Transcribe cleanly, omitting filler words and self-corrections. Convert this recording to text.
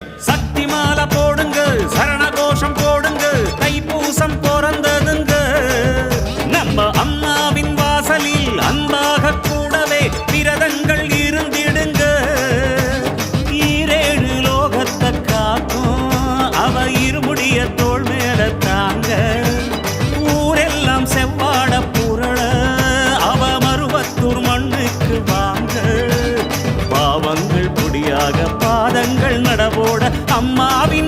சக்தி மாலை போடுங்க, சரண கோஷம் போடுங்க, தைப்பூசம் பிறந்ததுங்க. நம்ம அம்மாவின் வாசலில் அன்பாக கூடவே விரதங்கள் இருந்திடுங்க. ஈரேழு லோகத்தை காக்கும் அவ இருமுடிய தோள் மேல தாங்க. ஊரெல்லாம் செவ்வாட புரள அவ மருவத்தூர் மண்ணுக்கு வாங்க. பாவங்கள் பொடியாக பாதங்கள் நடவோட அம்மாவின்